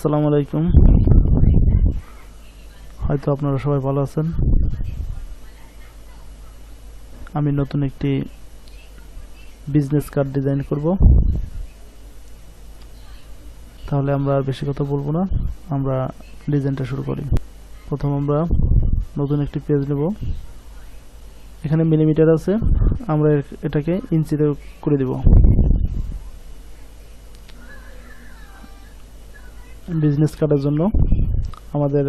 আসসালামু আলাইকুম। হয়তো আপনারা সবাই ভালো আছেন। আমি নতুন একটি বিজনেস কার্ড ডিজাইন করব। তাহলে আমরা আর বেশি কথা বলবো না, আমরা ডিজাইনটা শুরু করি। প্রথম আমরা নতুন একটি পেজ নেব। এখানে মিলিমিটার আছে, আমরা এটাকে ইঞ্চিতে করে দেব। বিজনেস কার্ডের জন্য আমাদের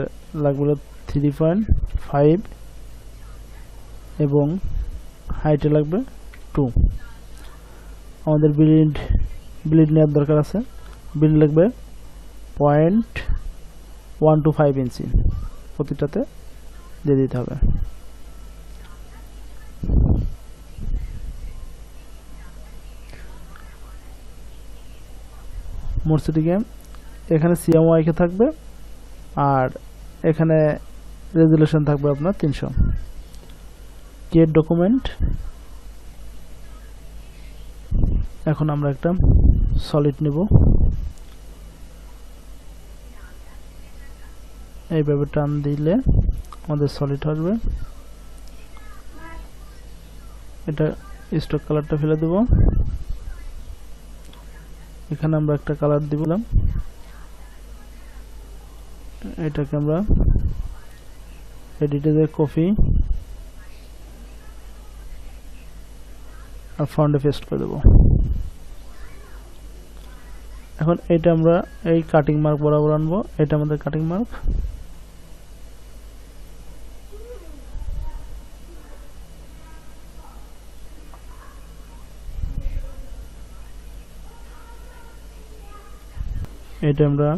লাগবে 3.5 এবং হাইটে লাগবে 2। আমাদের ব্লিড নেওয়ার দরকার আছে। ব্লিড লাগবে 0.125 ইঞ্চি, প্রতিটাতে দিয়ে দিতে হবে। মোটসিটিকে এখানে সিএমওয়াইকে থাকবে আর এখানে রেজুলেশন থাকবে আপনার 300। Create document. এখন আমরা একটা সলিড নেব, এইভাবে টান দিলে আমাদের সলিড আসবে। এটা স্টক কালারটা ফেলে দেব। এখানে আমরা একটা কালার দিলাম, এটাকে আমরা এডিটে দিয়ে কপি আর ফন্টে পেস্ট করে দেব। এখন এটা আমরা এই কাটিং মার্ক বরাবর আনবো, এটা আমাদের কাটিং মার্ক। এটা আমরা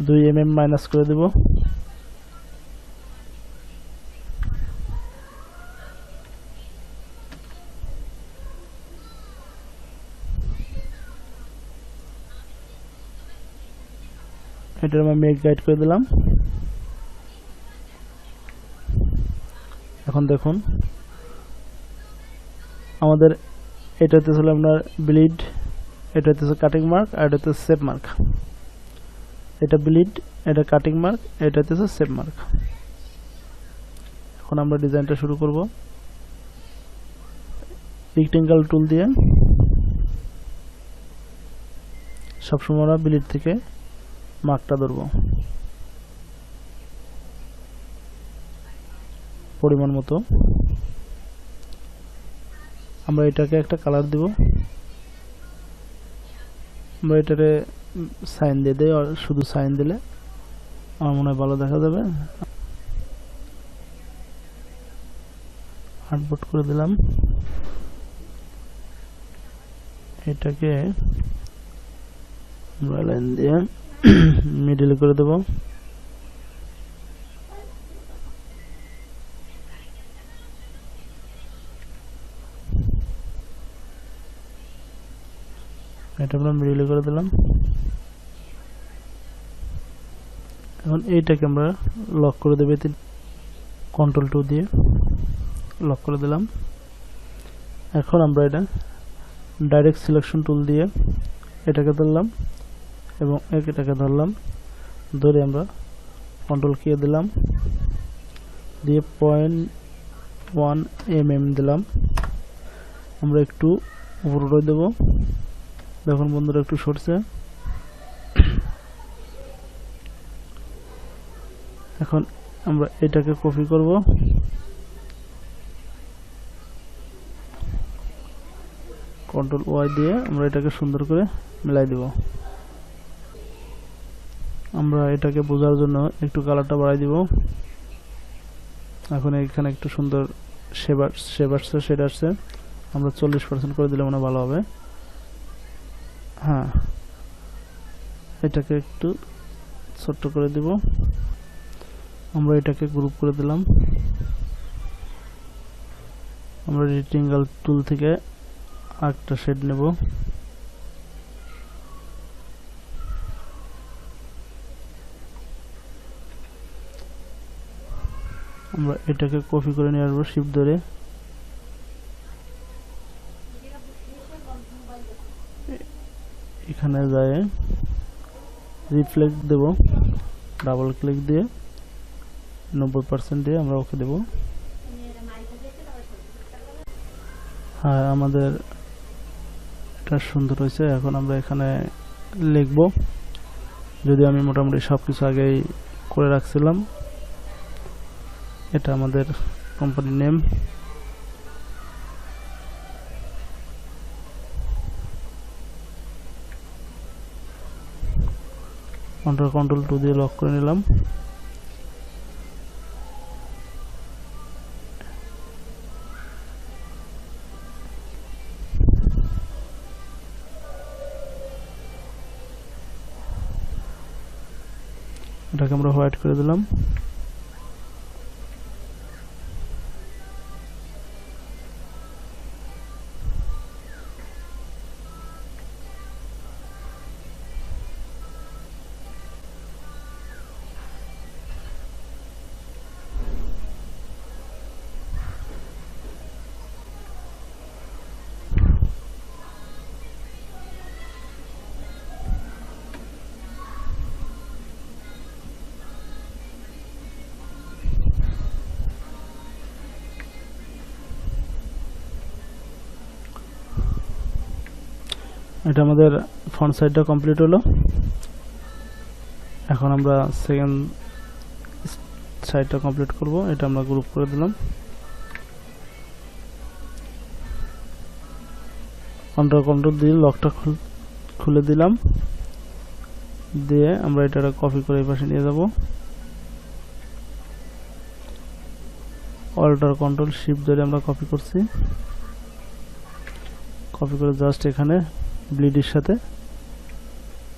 2 mm মাইনাস করে দেব। এটা আমরা মেক গাইড করে দিলাম। এখন দেখুন আমাদের এটাতে ছিল আপনার ব্লিড, এটাতে কাটিং মার্ক আর এটাতে শেপ মার্ক। এটা ব্লিড, এটা কাটিং মার্ক, এটাতে শেপ মার্ক। এখন আমরা ডিজাইনটা শুরু করব। রেক্টেঙ্গেল টুল দিয়ে সবসময় আমরা ব্লিড থেকে মার্কটা ধরব পরিমাণ মতো। আমরা এটাকে একটা কালার দিব। আমরা এটারে সাইন দিয়ে দেই, আর শুধু সাইন দিলে আমার মনে হয় ভালো দেখা যাবে। হার্ডবোর্ড করে দিলাম। এটাকে আমরা লাইন দিয়ে মিডল করে দেব। এটা আমরা মিডল করে দিলাম। এখন এইটাকে আমরা লক করে দেব, কন্ট্রোল 2 দিয়ে লক করে দিলাম। এখন আমরা এটা ডাইরেক্ট সিলেকশন টুল দিয়ে এটাকে ধরলাম এবং এটাকে ধরলাম, ধরে আমরা কন্ট্রোল কি দিলাম, দিয়ে 0.1 mm দিলাম। আমরা একটু উপরে দেব। দেখুন বন্ধুরা একটু সরছে। এখন আমরা এটাকে কপি করব, কন্ট্রোল ওয়াই দিয়ে আমরা এটাকে সুন্দর করে মিলাই দেব। আমরা এটাকে বোঝার জন্য একটু কালারটা বাড়াই দিব। এখন এখানে একটু সুন্দর শেপ আসছে, শেড আসছে। আমরা 40% করে দিলে মনে ভালো হবে। হ্যাঁ, এটাকে একটু ছোট্ট করে দিব। আমরা এটাকে গ্রুপ করে দিলাম। আমরা রেক্টেঙ্গেল টুল থেকে আরেকটা শেড নেব। আমরা এটাকে কপি করে নিয়ে আসবো শিফট ধরে। এখানে যায় রিফ্লেক্ট দেব, ডাবল ক্লিক দিয়ে 90% দিয়ে আমরা ওকে দেব। হ্যাঁ, আমাদের এটা সুন্দর হয়েছে। এখন আমরা এখানে লিখব, যদি আমি মোটামুটি সবকিছু আগেই করে রাখছিলাম। এটা আমাদের কোম্পানি নেম, কন্ট্রোল 2 দিয়ে লক করে নিলাম। এটাকে আমরা হোয়াইট করে দিলাম। এটা আমাদের ফ্রন্ট সাইডটা কমপ্লিট হলো। এখন আমরা সেকেন্ড সাইডটা কমপ্লিট করব। এটা আমরা গ্রুপ করে দিলাম। কন্ট্রোল দিয়ে লকটা খুলে দিলাম, দিয়ে আমরা এটা কপি করে এই পাশে নিয়ে যাব। অল্টার কন্ট্রোল শিফট ধরে আমরা কপি করছি। কপি করে জাস্ট এখানে ব্লিডের সাথে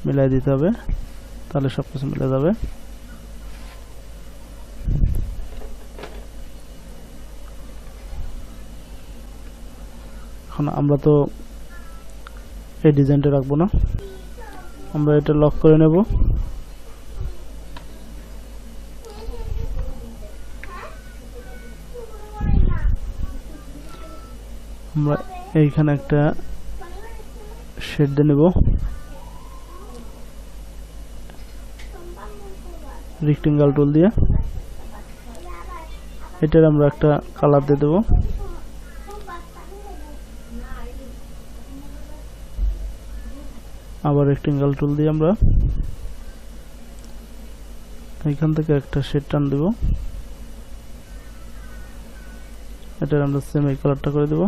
মিলাই দিতে হবে, তাহলে সবকিছু মিলে যাবে। এখন আমরা তো এই ডিজাইনটা রাখবো না, আমরা এটা লক করে নেব। আমরা এইখানে একটা শেড দিয়ে নেব, রেক্টেঙ্গল টুল দিয়ে। এটার আমরা একটা কালার দিয়ে দেব। আবার রেক্টেঙ্গল টুল দিয়ে আমরা এইখান থেকে একটা শেড টান দেব। এটার আমরা সেম এই কালারটা করে দেব।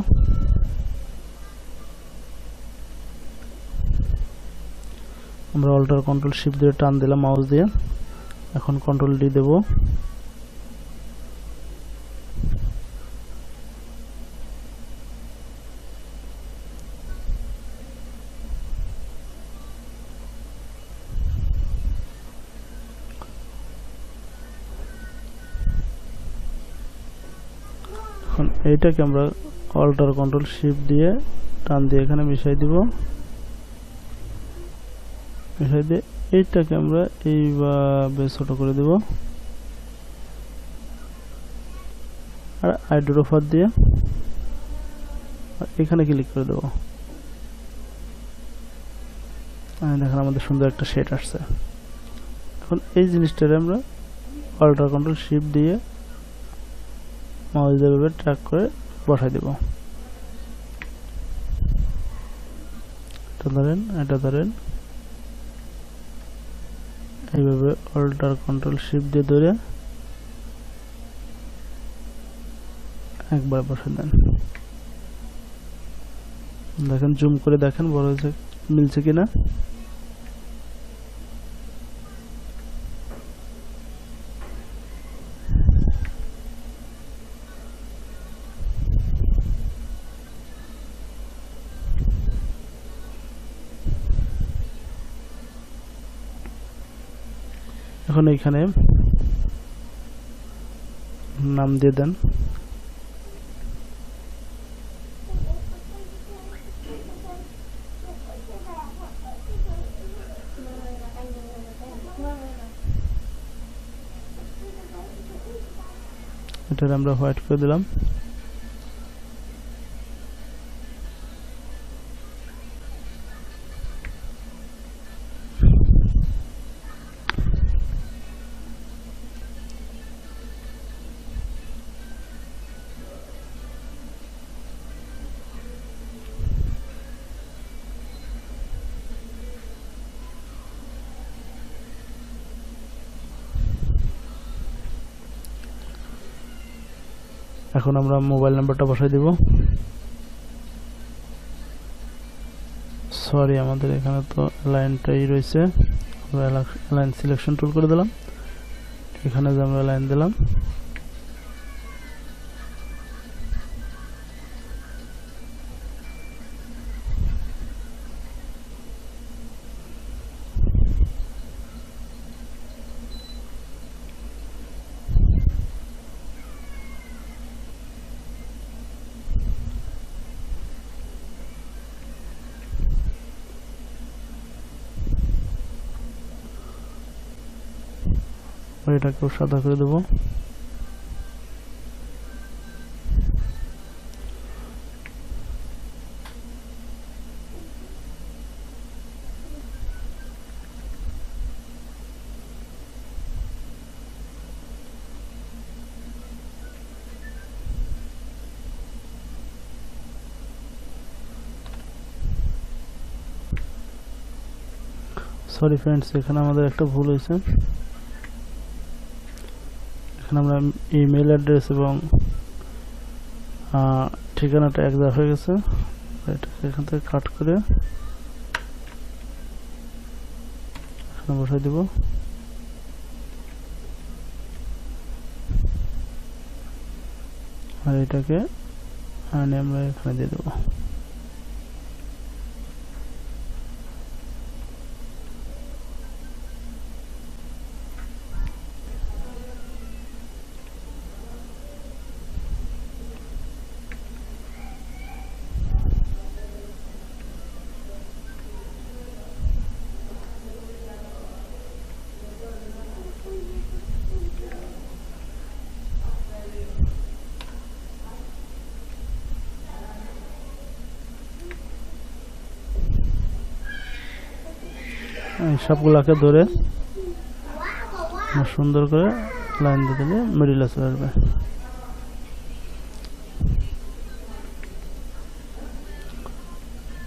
আমরা অল্টার কন্ট্রোল শিফট দিয়ে টান দিলাম মাউস দিয়ে। এখন কন্ট্রোল ডি দেব। এখন এইটাকে আমরা অল্টার কন্ট্রোল শিফট দিয়ে টান দিয়ে এখানে মিশাই দিব। মিশাই দিয়ে এইটাকে আমরা এইভাবে ছোট করে দেব, আর আইড্রোফার দিয়ে এখানে ক্লিক করে দেব। দেখেন আমাদের সুন্দর একটা শেড আসছে। এখন এই জিনিসটারে আমরা অল্টার কন্ট্রোল শিফট দিয়ে মাউস দিয়ে ট্র্যাক করে বসাই দেব। এটা ধরেন এইভাবে অল্টার কন্ট্রোল শিফট দিয়ে ধরে একবার বসে দেন। দেখেন জুম করে দেখেন বড় হয়েছে, মিলছে কিনা। এখন এইখানে নাম দিয়ে দেন। এটা আমরা হোয়াইট করে দিলাম। এখন আমরা মোবাইল নাম্বারটা বসাই দিব। সরি, আমাদের এখানে তো লাইনটাই রয়েছে। আমরা লাইন সিলেকশন টুল করে দিলাম, এখানে যে আমরা লাইন দিলাম। এটাকেও সাদা করে দেব। সরি ফ্রেন্ডস, এখানে আমাদের একটা ভুল হয়েছে। এখানে আমরা ইমেল অ্যাড্রেস এবং ঠিকানাটা এক জায়গায় হয়ে গেছে। এটাকে এখান থেকে কাট করে এখানে বসাই দিব। আর এটাকে আমরা এখানে দিয়ে দেবো। সবগুলাকে ধরে সুন্দর করে লাইন দিয়ে দিলে মিডিলে চলে আসবে।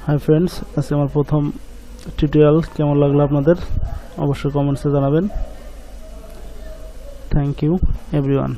হাই ফ্রেন্ডস, আজকে আমার প্রথম টিউটোরিয়াল কেমন লাগলো আপনাদের অবশ্যই কমেন্টসে জানাবেন। Thank you everyone.